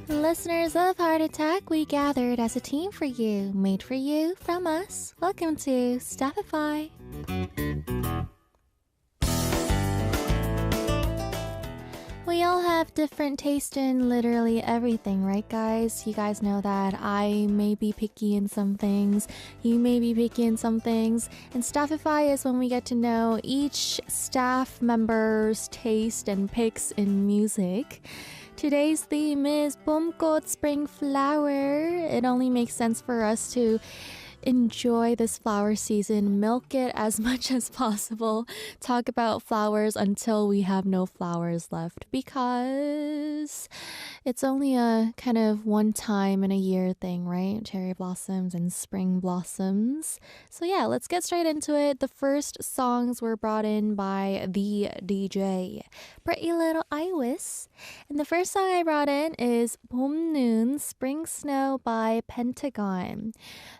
Listeners of Heart Attack, we gathered as a team for you, made for you from us. Welcome to Staffify. We all have different taste in literally everything, right guys? You guys know that I may be picky in some things, you may be picky in some things, and Staffify is when we get to know each staff member's taste and picks in music. Today's theme is 봄꽃 spring flower. It only makes sense for us to enjoy this flower season, milk it as much as possible, talk about flowers until we have no flowers left, because it's only a kind of one time in a year thing, right? Cherry blossoms and spring blossoms. So yeah, let's get straight into it. The first songs were brought in by the DJ, Pretty Little Iris. And the first song I brought in is 봄 눈, Spring Snow by Pentagon.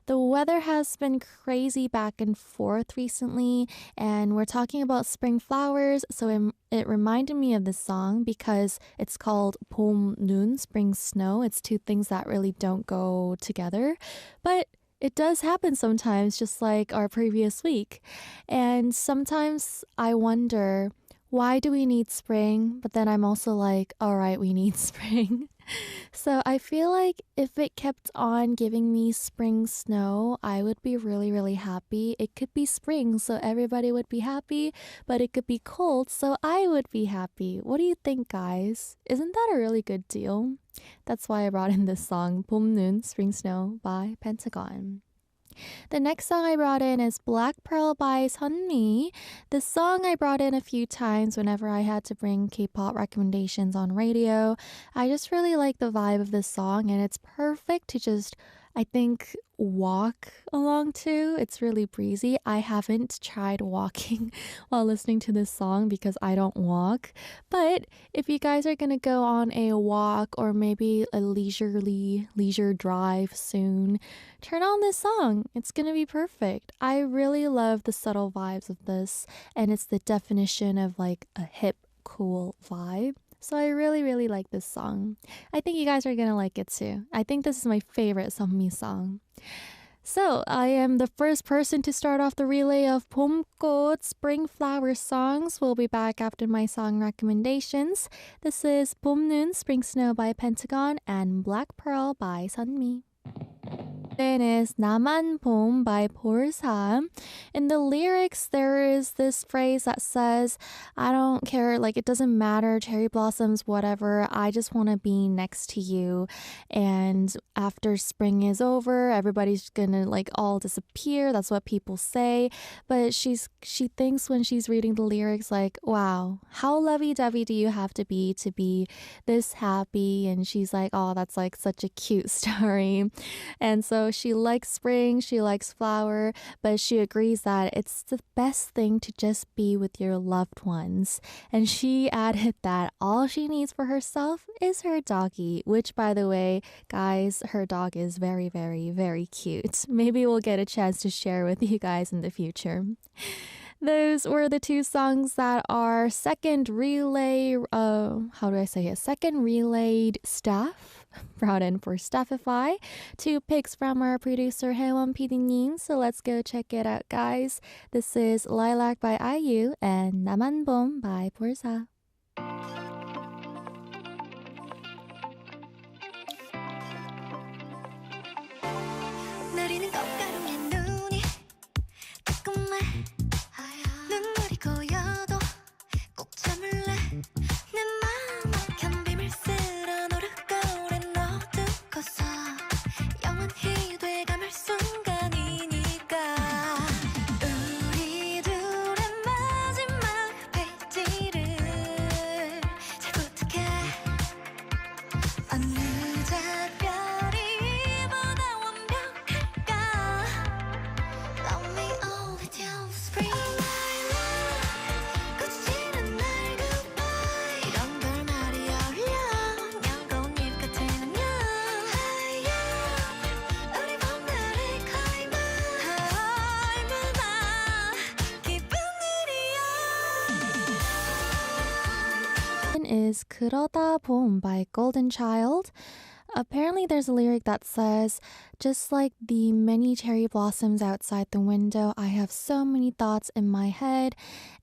The weather has been crazy back and forth recently, and we're talking about spring flowers, so it reminded me of this song because it's called 봄 눈, spring snow. It's two things that really don't go together, but it does happen sometimes, just like our previous week. And sometimes I wonder, why do we need spring? But then I'm also like, all right, we need spring. So I feel like if it kept on giving me spring snow, I would be really, really happy. It could be spring, so everybody would be happy, but it could be cold, so I would be happy. What do you think, guys? Isn't that a really good deal? That's why I brought in this song, 봄 눈, Spring Snow by Pentagon. The next song I brought in is Black Pearl by Sunmi. This song I brought in a few times whenever I had to bring K-pop recommendations on radio. I just really like the vibe of this song, and it's perfect to just, I think, walk along to. It's really breezy. I haven't tried walking while listening to this song because I don't walk. But if you guys are going to go on a walk or maybe a leisure drive soon, turn on this song. It's going to be perfect. I really love the subtle vibes of this, and it's the definition of like a hip, cool vibe. So I really, really like this song. I think you guys are going to like it too. I think this is my favorite Sunmi song. So I am the first person to start off the relay of 봄꽃 spring flower songs. We'll be back after my song recommendations. This is 봄 눈, Spring Snow by Pentagon and Black Pearl by Sunmi. Then is 나만 봄 by Porsa. In the lyrics, there is this phrase that says, I don't care, like it doesn't matter, cherry blossoms, whatever, I just want to be next to you. And after spring is over, everybody's gonna like all disappear. That's what people say. But she thinks when she's reading the lyrics like, wow, how lovey-dovey do you have to be this happy? And she's like, oh, that's like such a cute story. And so she likes spring, she likes flower, but she agrees that it's the best thing to just be with your loved ones. And she added that all she needs for herself is her doggy, which, by the way, guys, her dog is very, very, very cute. Maybe we'll get a chance to share with you guys in the future. Those were the two songs that are second relayed staff brought in for Staffify. Two picks from our producer Haewon PD님. So let's go check it out, guys. This is Lilac by IU and 나만 봄 by Porsa. 내리는 꽃가루에 눈이 따끔해 눈물이 고여도 꼭 참을래 내 맘 막힌 비밀 쓸어 노릇거울에 넣어두고서 영원히 돼감을 순간이니까 우리 둘의 마지막 페이지를 is 그러다 봄 by Golden Child. Apparently, there's a lyric that says, just like the many cherry blossoms outside the window, I have so many thoughts in my head.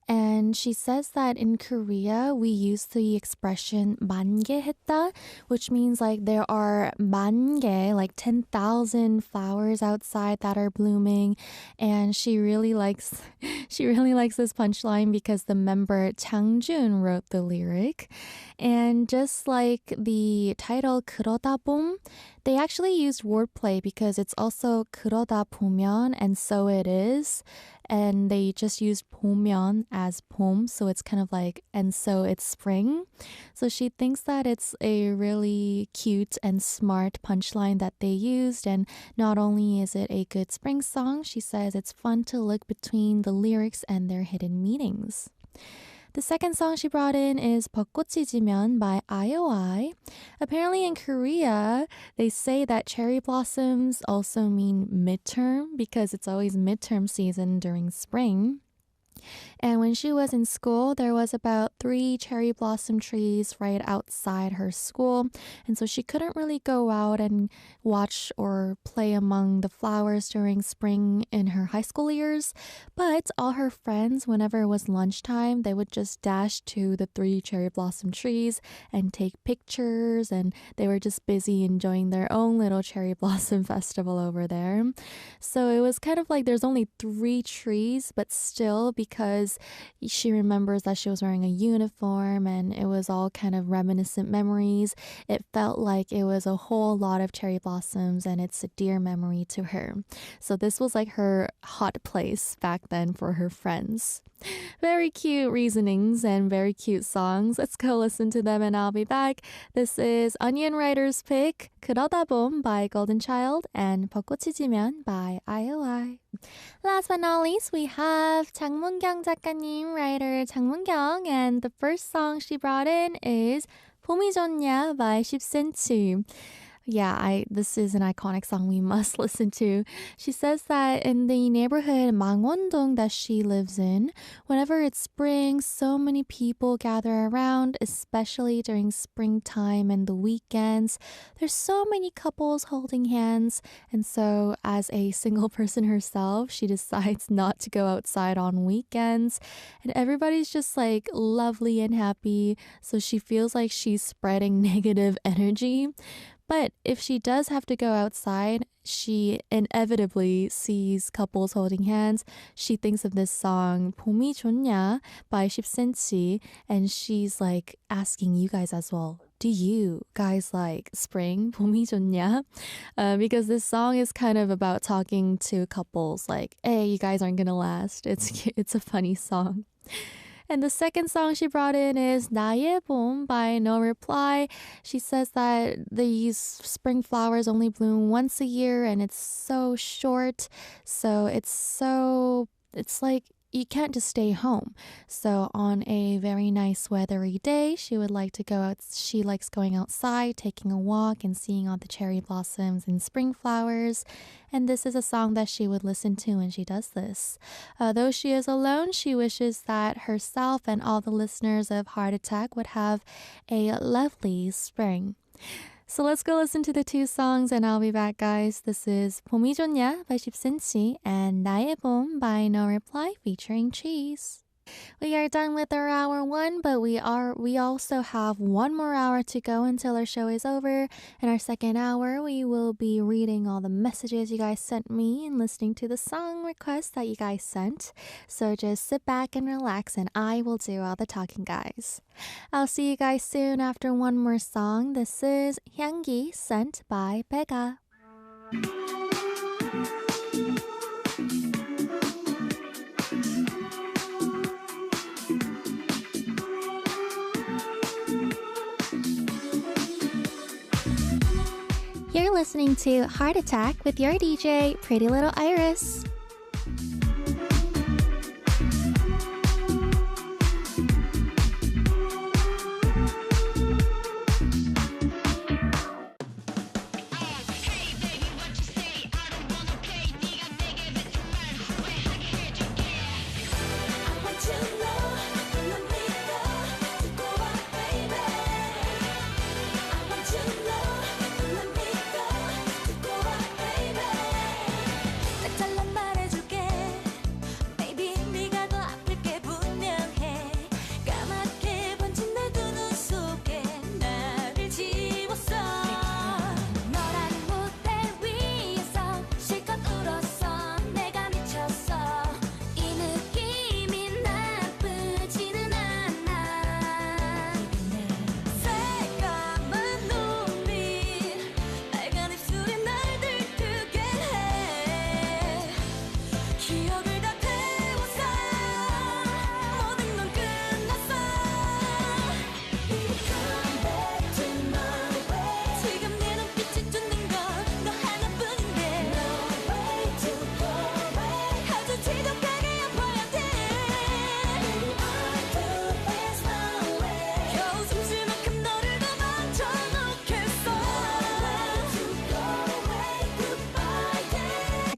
And she says that in Korea, we use the expression 만개했다, which means like there are 만개, like 10,000 flowers outside that are blooming. And she really likes this punchline because the member Changjun wrote the lyric. And just like the title 그러다 봄, they actually used wordplay because it's also 그러다 보면 and so it is. And they just used 보면 as 봄, so it's kind of like and so it's spring. So she thinks that it's a really cute and smart punchline that they used, and not only is it a good spring song, she says it's fun to look between the lyrics and their hidden meanings. The second song she brought in is 벚꽃이 지면 by IOI. Apparently in Korea, they say that cherry blossoms also mean midterm because it's always midterm season during spring. And when she was in school, there was about 3 cherry blossom trees right outside her school. And so she couldn't really go out and watch or play among the flowers during spring in her high school years. But all her friends, whenever it was lunchtime, they would just dash to the 3 cherry blossom trees and take pictures. And they were just busy enjoying their own little cherry blossom festival over there. So it was kind of like there's only 3 trees, but still because she remembers that she was wearing a uniform and it was all kind of reminiscent memories. It felt like it was a whole lot of cherry blossoms and it's a dear memory to her. So this was like her hot place back then for her friends. Very cute reasonings and very cute songs. Let's go listen to them and I'll be back. This is Onion Writer's pick, 그러다 봄 by Golden Child and 벚꽃이 지면 by IOI. Last but not least, we have 장문경 작가님, writer 장문경, and the first song she brought in is 봄이 좋냐 by 10cm. Yeah, this is an iconic song we must listen to. She says that in the neighborhood Mangwon-dong that she lives in, whenever it's spring, so many people gather around, especially during springtime and the weekends. There's so many couples holding hands, and so as a single person herself, she decides not to go outside on weekends, and everybody's just like lovely and happy, so she feels like she's spreading negative energy. But if she does have to go outside, she inevitably sees couples holding hands. She thinks of this song, 봄이 좋냐 by 10cm, and she's like asking you guys as well, do you guys like spring, 봄이 좋냐? Because this song is kind of about talking to couples like, hey, you guys aren't gonna last. It's a funny song. And the second song she brought in is 나의 봄 by No Reply. She says that these spring flowers only bloom once a year and it's so short. So it's like you can't just stay home. So on a very nice weathery day, she would like to go out. She likes going outside, taking a walk and seeing all the cherry blossoms and spring flowers. And this is a song that she would listen to when she does this. Though she is alone, she wishes that herself and all the listeners of Heart Attack would have a lovely spring. So let's go listen to the 2 songs and I'll be back, guys. This is 봄이 좋냐 by 10cm and 나의 봄 by No Reply featuring Cheese. We are done with our hour 1, but we also have 1 more hour to go until our show is over. In our second hour, we will be reading all the messages you guys sent me and listening to the song requests that you guys sent. So just sit back and relax and I will do all the talking, guys. I'll see you guys soon after 1 more song. This is 향기 sent by Bega. You're listening to Heart Attack with your DJ, Pretty Little Iris. I want to know, let me know, 듣고 와, baby.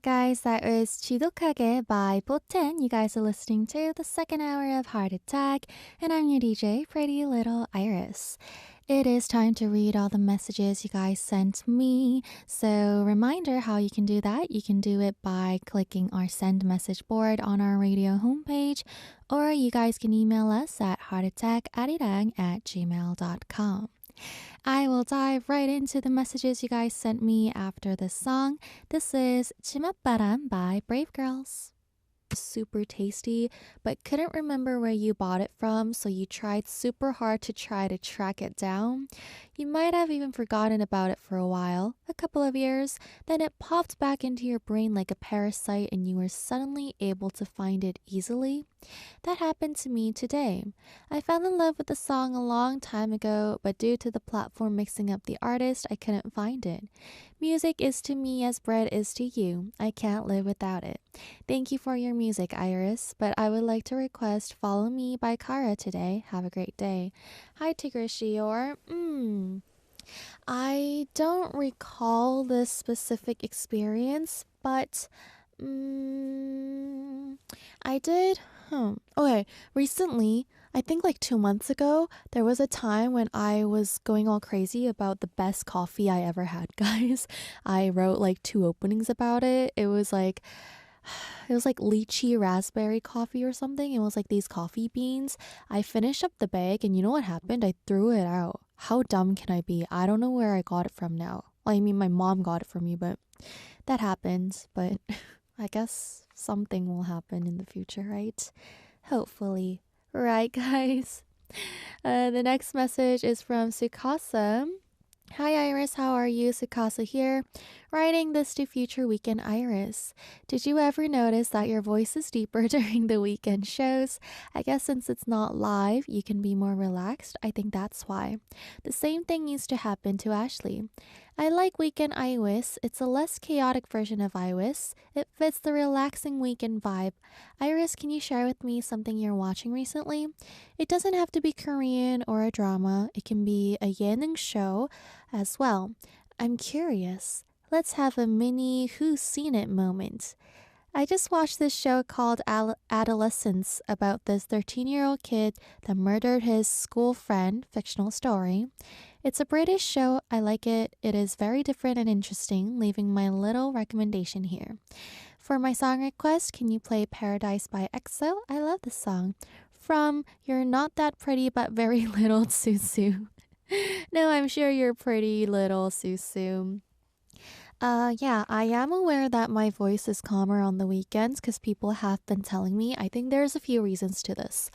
Guys, that was 지독하게 by Boten. You guys are listening to the second hour of Heart Attack, and I'm your DJ, Pretty Little Iris. It is time to read all the messages you guys sent me. So, reminder how you can do that. You can do it by clicking our send message board on our radio homepage, or you guys can email us at heartattackarirang@gmail.com. I will dive right into the messages you guys sent me after this song. This is 치맛바람 by Brave Girls. Super tasty, but couldn't remember where you bought it from, so you tried super hard to try to track it down. You might have even forgotten about it for a while, a couple of years, then it popped back into your brain like a parasite and you were suddenly able to find it easily. That happened to me today. I fell in love with the song a long time ago, but due to the platform mixing up the artist, I couldn't find it. Music is to me as bread is to you. I can't live without it. Thank you for your music, Iris, but I would like to request Follow Me by Kara today. Have a great day. Hi, Tigrishior. I don't recall this specific experience, but I did. Okay, recently, I think like 2 months ago, there was a time when I was going all crazy about the best coffee I ever had, guys. I wrote like 2 openings about it. It was like lychee raspberry coffee or something. It was like these coffee beans. I finished up the bag and you know what happened? I threw it out. How dumb can I be? I don't know where I got it from now. Well, I mean, my mom got it for me, but that happened. But I guess something will happen in the future, right? Hopefully. Right, guys? The next message is from Sukasa. Hi Iris, how are you? Sukasa here, writing this to future weekend Iris. Did you ever notice that your voice is deeper during the weekend shows? I guess since it's not live, you can be more relaxed. I think that's why. The same thing used to happen to Ashley. I like Weekend Iris. It's a less chaotic version of Iris. It fits the relaxing weekend vibe. Iris, can you share with me something you're watching recently? It doesn't have to be Korean or a drama. It can be a yening show as well. I'm curious. Let's have a mini Who's Seen It moment. I just watched this show called Adolescence about this 13-year-old kid that murdered his school friend, fictional story. It's a British show. I like it. It is very different and interesting, leaving my little recommendation here. For my song request, can you play Paradise by EXO? I love this song. From You're Not That Pretty But Very Little Susu. No, I'm sure you're pretty little Susu. Yeah, I am aware that my voice is calmer on the weekends because people have been telling me. I think there's a few reasons to this.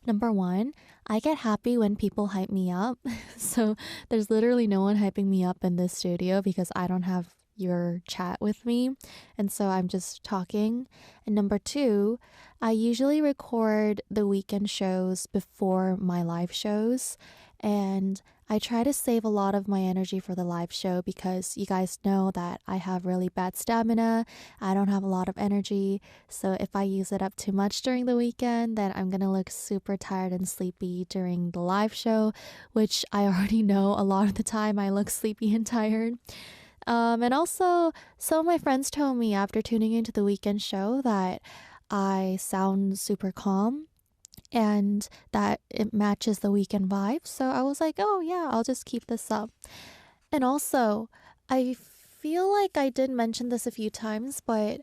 Number one, I get happy when people hype me up. So there's literally no one hyping me up in this studio because I don't have your chat with me. And so I'm just talking. And number two, I usually record the weekend shows before my live shows. And I try to save a lot of my energy for the live show because you guys know that I have really bad stamina. I don't have a lot of energy. So if I use it up too much during the weekend, then I'm going to look super tired and sleepy during the live show, which I already know a lot of the time I look sleepy and tired. And also, some of my friends told me after tuning into the weekend show that I sound super calm and that it matches the weekend vibe. So I was like, oh yeah, I'll just keep this up. And also, I feel like I did mention this a few times, but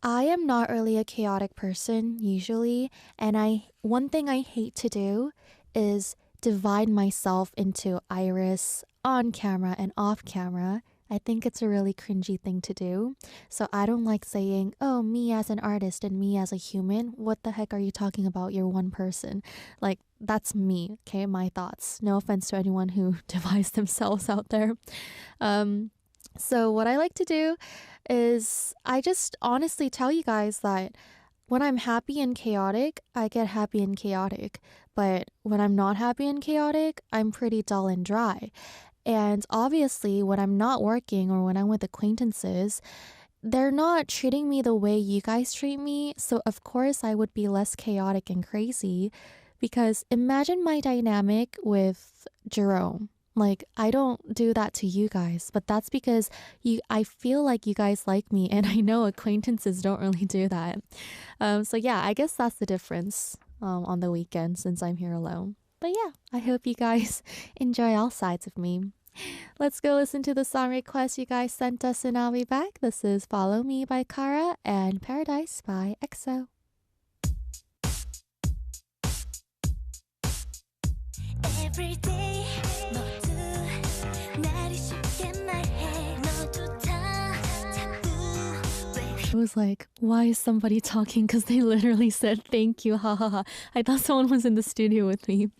I am not really a chaotic person usually. And one thing I hate to do is divide myself into Iris on camera and off camera. I think it's a really cringy thing to do. So I don't like saying, oh, me as an artist and me as a human. What the heck are you talking about? You're one person. Like, that's me, okay? My thoughts. No offense to anyone who divides themselves out there. So what I like to do is I just honestly tell you guys that when I'm happy and chaotic, I get happy and chaotic. But when I'm not happy and chaotic, I'm pretty dull and dry. And obviously, when I'm not working or when I'm with acquaintances, they're not treating me the way you guys treat me. So, of course, I would be less chaotic and crazy because imagine my dynamic with Jerome. Like, I don't do that to you guys, but that's because I feel like you guys like me, and I know acquaintances don't really do that. So yeah, I guess that's the difference on the weekend since I'm here alone. But yeah, I hope you guys enjoy all sides of me. Let's go listen to the song request you guys sent us, and I'll be back. This is Follow Me by Kara and Paradise by EXO. Every day 모두 나를 쉽게 말해 너조차 자꾸 I was like, why is somebody talking? Because they literally said thank you. Ha ha ha. I thought someone was in the studio with me.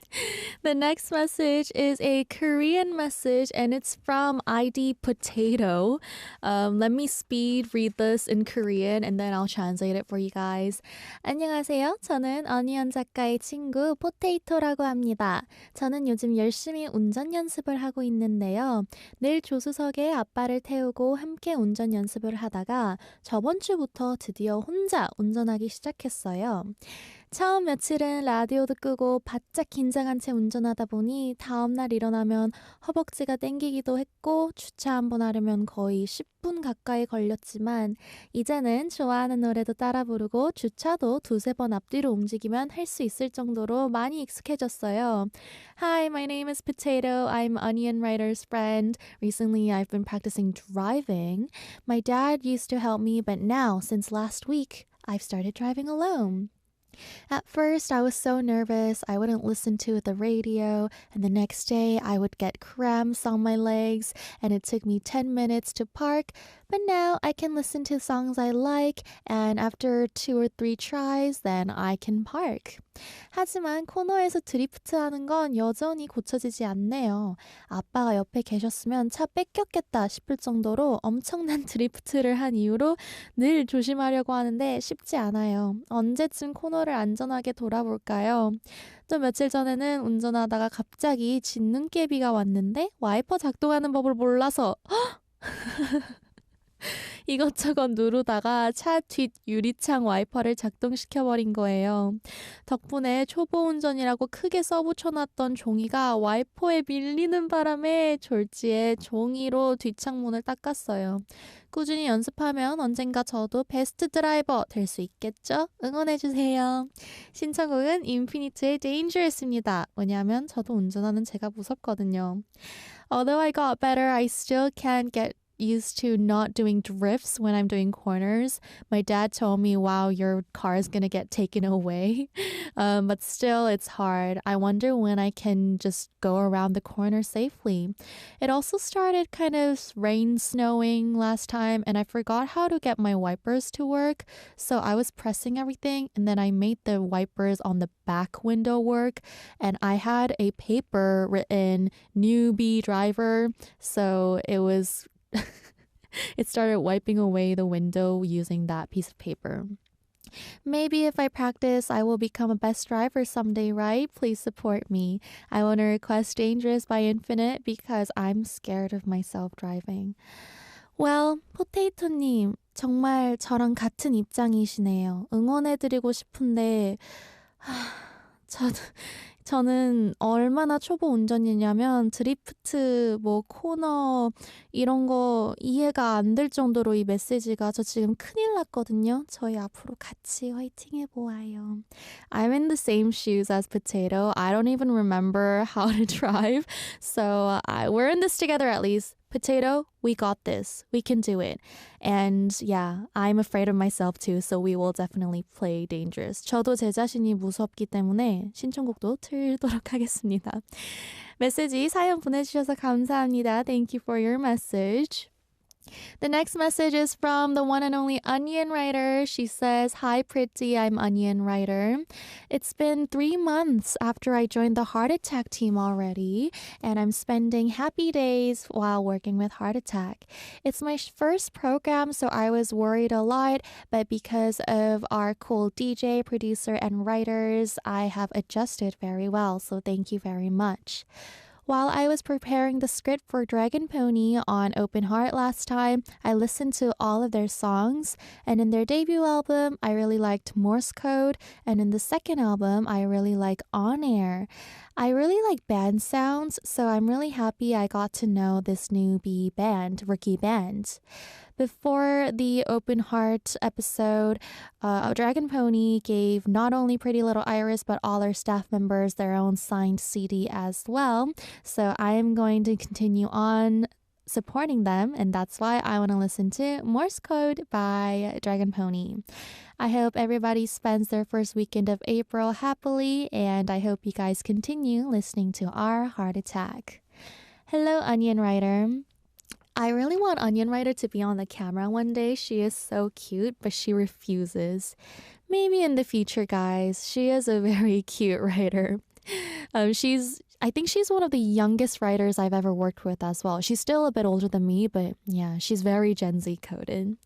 The next message is a Korean message, and it's from ID Potato. Let me speed read this in Korean and then I'll translate it for you guys. 안녕하세요. 저는 어니언 작가의 친구 포테이토라고 합니다. 저는 요즘 열심히 운전 연습을 하고 있는데요. 늘 조수석에 아빠를 태우고 함께 운전 연습을 하다가 저번 주부터 드디어 혼자 운전하기 시작했어요. 처음 며칠은 라디오도 끄고 바짝 긴장한 채 운전하다 보니 다음날 일어나면 허벅지가 땡기기도 했고 주차 한번 하려면 거의 10분 가까이 걸렸지만 이제는 좋아하는 노래도 따라 부르고 주차도 두세 번 앞뒤로 움직이면 할 수 있을 정도로 많이 익숙해졌어요. Hi, my name is Potato. I'm Onion Writer's friend. Recently, I've been practicing driving. My dad used to help me, but now, since last week, I've started driving alone. At first, I was so nervous I wouldn't listen to the radio, and the next day I would get cramps on my legs, and it took me 10 minutes to park, but now I can listen to songs I like, and after 2 or 3 tries, then I can park. 하지만 코너에서 드리프트하는 건 여전히 고쳐지지 않네요. 아빠가 옆에 계셨으면 차 뺏겼겠다 싶을 정도로 엄청난 드리프트를 한 이후로 늘 조심하려고 하는데 쉽지 않아요. 언제쯤 코너를 안전하게 돌아볼까요? 또 며칠 전에는 운전하다가 갑자기 진눈깨비가 왔는데 와이퍼 작동하는 법을 몰라서 이것저것 누르다가 차 뒷 유리창 와이퍼를 작동시켜버린 거예요. 덕분에 초보 운전이라고 크게 써붙여놨던 종이가 와이퍼에 밀리는 바람에 졸지에 종이로 뒷창문을 닦았어요. 꾸준히 연습하면 언젠가 저도 베스트 드라이버 될 수 있겠죠? 응원해주세요. 신청곡은 인피니트의 Dangerous입니다. 왜냐하면 저도 운전하는 제가 무섭거든요. Although I got better, I still can't get used to not doing drifts when I'm doing corners. My dad told me, wow, your car is going to get taken away. But still, it's hard. I wonder when I can just go around the corner safely. It also started kind of snowing last time, and I forgot how to get my wipers to work. So I was pressing everything, and then I made the wipers on the back window work, and I had a paper written newbie driver. So it started wiping away the window using that piece of paper. Maybe if I practice, I will become a best driver someday, right? Please support me. I want to request Dangerous by Infinite because I'm scared of myself driving. Well, 포테이토님, 정말 저랑 같은 입장이시네요. 응원해드리고 싶은데, 저는 얼마나 초보 운전이냐면 드리프트, 코너 이런 거 이해가 안 될 정도로 이 메시지가 저 지금 큰일 났거든요. 저희 앞으로 같이 화이팅 해보아요. I'm in the same shoes as Potato. I don't even remember how to drive. So we're in this together at least. Potato, we got this. We can do it. And yeah, I'm afraid of myself too, so we will definitely play Dangerous. 저도 제 자신이 무섭기 때문에 신청곡도 틀도록 하겠습니다. 메시지 사연 보내주셔서 감사합니다. Thank you for your message. The next message is from the one and only Onion Writer. She says, Hi, Pretty. I'm Onion Writer. It's been 3 months after I joined the Heart Attack team already, and I'm spending happy days while working with Heart Attack. It's my first program, so I was worried a lot, but because of our cool DJ, producer, and writers, I have adjusted very well, so thank you very much. While I was preparing the script for Dragon Pony on Open Heart last time, I listened to all of their songs, and in their debut album, I really liked Morse Code, and in the second album, I really like On Air. I really like band sounds, so I'm really happy I got to know this newbie band, rookie band. Before the Open Heart episode, Dragon Pony gave not only Pretty Little Iris but all our staff members their own signed CD as well. So I am going to continue on supporting them, and that's why I want to listen to Morse Code by Dragon Pony. I hope everybody spends their first weekend of April happily, and I hope you guys continue listening to our Heart Attack. Hello, Onion Writer. I really want Onion Writer to be on the camera one day. She is so cute, but she refuses. Maybe in the future, guys. She is a very cute writer. I think she's one of the youngest writers I've ever worked with as well. She's still a bit older than me, but yeah, she's very Gen Z coded.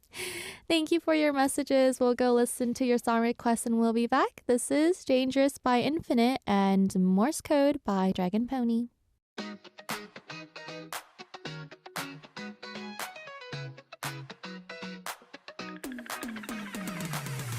Thank you for your messages. We'll go listen to your song requests and we'll be back. This is Dangerous by Infinite and Morse Code by Dragon Pony.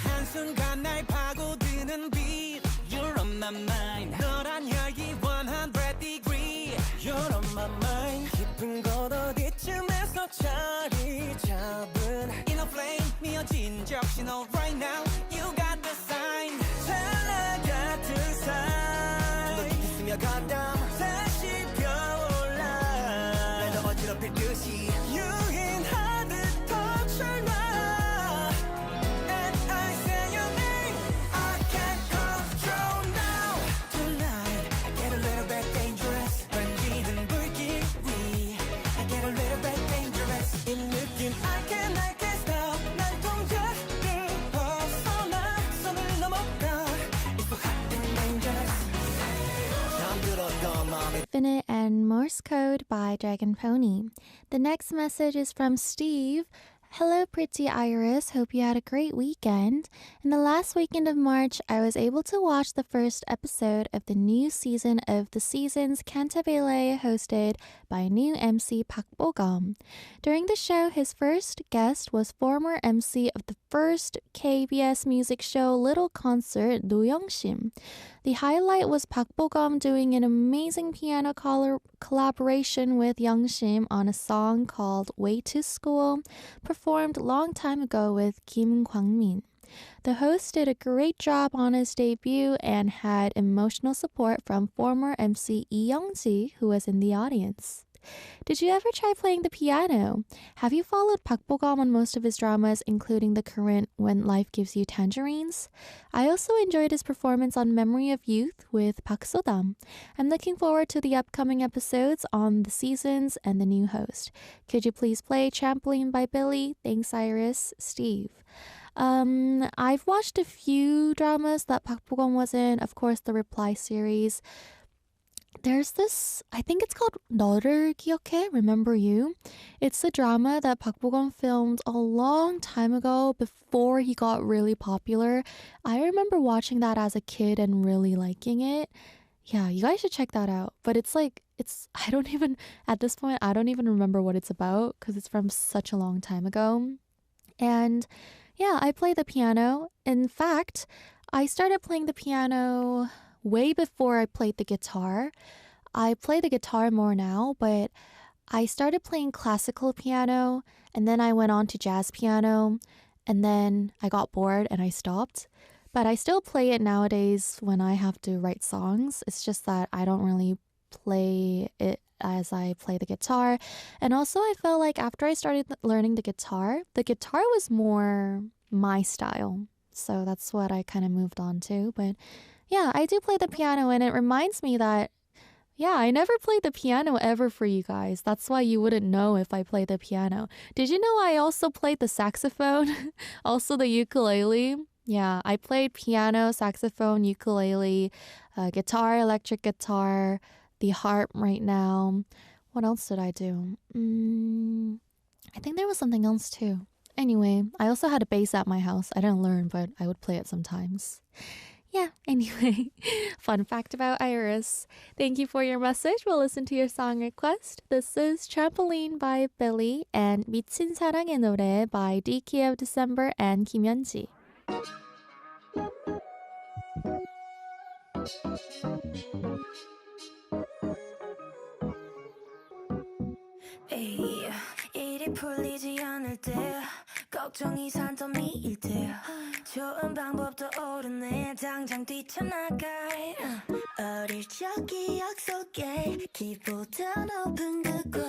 한순간 날 파고드는 beat You're on my mind 너란 열기 100 degree You're on my mind 깊은 곳 어디쯤에서 자리 잡은 Inner flame 미어진 적신호 Right now you got the sign 찰나 같은 삶 너 깊이 스며갔다 다시 펴올라 날 더 어지럽힐 듯이 유인하듯 터쳐나 Infinite and Morse Code by Dragon Pony. The next message is from Steve. Hello, pretty Iris. Hope you had a great weekend. In the last weekend of March, I was able to watch the first episode of the new season of The Seasons Cantabile, hosted by new MC Park Bo-gum. During the show, his first guest was former MC of the first KBS music show Little Concert, Do Young-sim. The highlight was Park Bo-gum doing an amazing piano collaboration with Young-sim on a song called Way to School, performed a long time ago with Kim Kwang-min. The host did a great job on his debut and had emotional support from former MC Lee Young-ji, who was in the audience. Did you ever try playing the piano? Have you followed Park Bo-gum on most of his dramas, including the current When Life Gives You Tangerines? I also enjoyed his performance on Memory of Youth with Park So-dam. I'm looking forward to the upcoming episodes on the seasons and the new host. Could you please play Trampoline by Billy? Thanks, Iris. Steve. I've watched a few dramas that Park Bo-gum was in, of course, the Reply series. There's this, I think it's called 너를 기억해, Remember You. It's a drama that Park Bo-gum filmed a long time ago before he got really popular. I remember watching that as a kid and really liking it. Yeah, you guys should check that out. But at this point, I don't even remember what it's about because it's from such a long time ago. And yeah, I play the piano. In fact, I started playing the piano way before I played the guitar. I play the guitar more now, but I started playing classical piano and then I went on to jazz piano and then I got bored and I stopped. But I still play it nowadays when I have to write songs. It's just that I don't really play it as I play the guitar. And also I felt like after I started learning the guitar was more my style. So that's what I kind of moved on to. But yeah, I do play the piano and it reminds me that, yeah, I never played the piano ever for you guys. That's why you wouldn't know if I play the piano. Did you know I also played the saxophone? Also the ukulele? Yeah, I played piano, saxophone, ukulele, guitar, electric guitar, the harp right now. What else did I do? I think there was something else too. Anyway, I also had a bass at my house. I didn't learn, but I would play it sometimes. Yeah, anyway, fun fact about Iris. Thank you for your message. We'll listen to your song request. This is Trampoline by Billy and 미친 사랑의 노래 by DK of December and 김현지. 에이, 일이 풀리지 않을 때 걱정이 산더미일 때 좋은 방법도 오르네 당장 뛰쳐나가 어릴 적 기억 속에 기보다 높은 그곳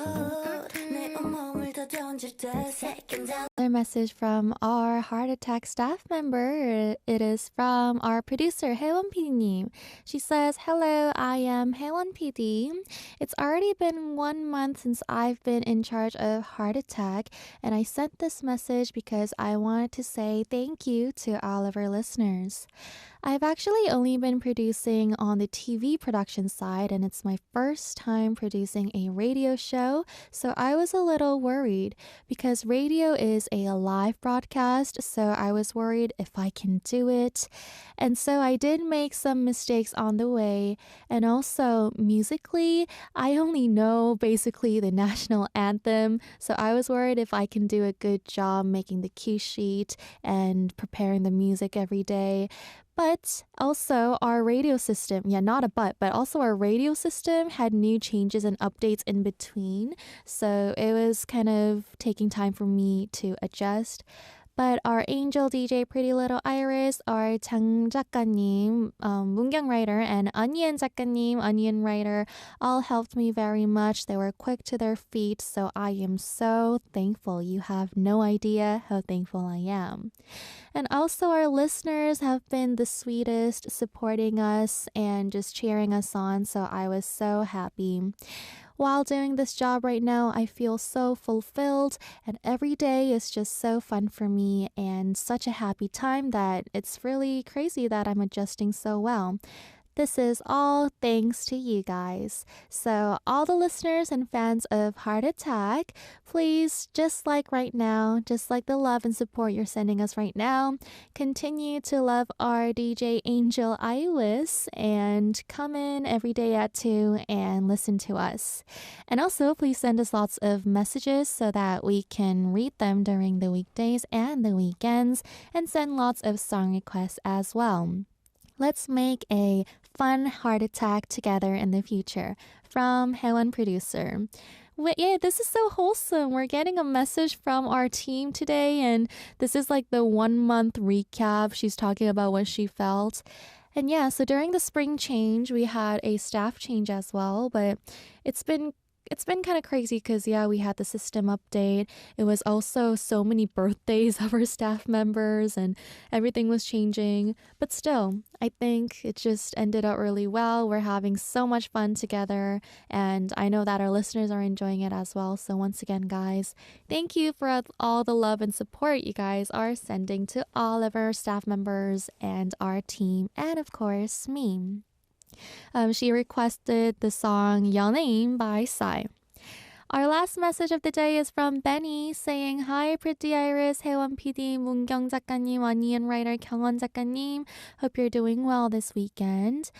내 온몸을 더 던질 때 second down. Another message from our Heart Attack staff member. It is from our producer, 혜원 PD님. She says, "Hello, I am 혜원 PD. It's already been 1 month since I've been in charge of Heart Attack, and I sent this message because I wanted to say thank you to all of our listeners. I've actually only been producing on the TV production side, and it's my first time producing a radio show, so I was a little worried because radio is a live broadcast, so I was worried if I can do it. And so I did make some mistakes on the way, and also musically, I only know basically the national anthem, so I was worried if I can do a good job making the cue sheet and preparing the music every day. But also our radio system, not a but also our radio system had new changes and updates in between. So it was kind of taking time for me to adjust. But our angel DJ Pretty Little Iris, our 장 작가님, 문경 writer, and onion 작가님, onion writer, all helped me very much. They were quick to their feet, so I am so thankful. You have no idea how thankful I am. And also our listeners have been the sweetest, supporting us and just cheering us on, so I was so happy. While doing this job right now, I feel so fulfilled, and every day is just so fun for me and such a happy time that it's really crazy that I'm adjusting so well. This is all thanks to you guys. So all the listeners and fans of Heart Attack, please, just like right now, just like the love and support you're sending us right now, continue to love our DJ Angel Iris and come in every day at 2 and listen to us. And also, please send us lots of messages so that we can read them during the weekdays and the weekends, and send lots of song requests as well. Let's make a fun Heart Attack together in the future. From Helen Producer. Yeah, this is so wholesome. We're getting a message from our team today, and this is like the 1 month recap. She's talking about what she felt. And yeah, so during the spring change, we had a staff change as well, but it's been kind of crazy because, yeah, we had the system update. It was also so many birthdays of our staff members and everything was changing. But still, I think it just ended up really well. We're having so much fun together, and I know that our listeners are enjoying it as well. So once again, guys, thank you for all the love and support you guys are sending to all of our staff members and our team, and of course, me. She requested the song 연예인 by Psy. Our last message of the day is from Benny saying, "Hi, Pretty Iris, 혜원 PD, 문경 작가님, onion writer 경원 작가님. Hope you're doing well this weekend.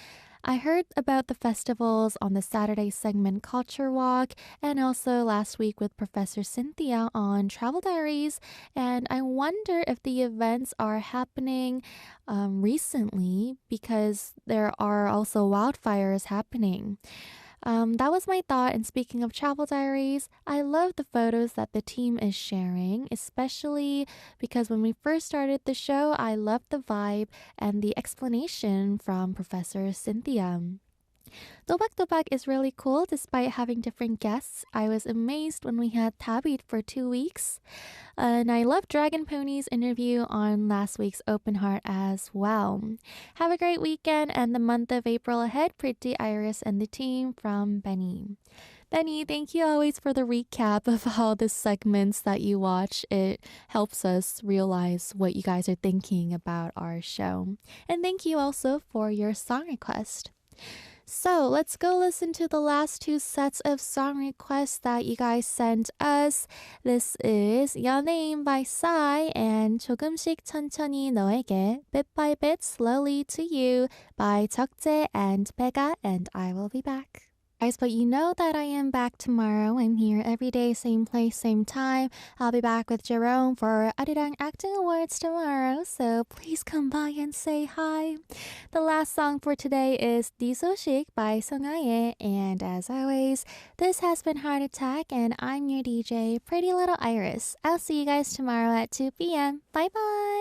I heard about the festivals on the Saturday segment Culture Walk, and also last week with Professor Cynthia on Travel Diaries, and I wonder if the events are happening recently because there are also wildfires happening." That was my thought. And speaking of Travel Diaries, I love the photos that the team is sharing, especially because when we first started the show, I loved the vibe and the explanation from Professor Cynthia. Dobak is really cool despite having different guests. I was amazed when we had Tabit for 2 weeks. And I loved Dragon Pony's interview on last week's Open Heart as well. Have a great weekend and the month of April ahead, Pretty Iris and the team, from Benny. Benny, thank you always for the recap of all the segments that you watch. It helps us realize what you guys are thinking about our show. And thank you also for your song request. So let's go listen to the last two sets of song requests that you guys sent us. This is 연예인 by Psy and 조금씩 천천히 너에게 Bit by Bit Slowly to You by 적재 and Pega, and I will be back. Guys, but you know that I am back tomorrow. I'm here every day, same place, same time. I'll be back with Jerome for Arirang Acting Awards tomorrow, so please come by and say hi. The last song for today is 네 소식 by 성아예, and as always, this has been Heart Attack, and I'm your DJ, Pretty Little Iris. I'll see you guys tomorrow at 2 p.m. Bye bye!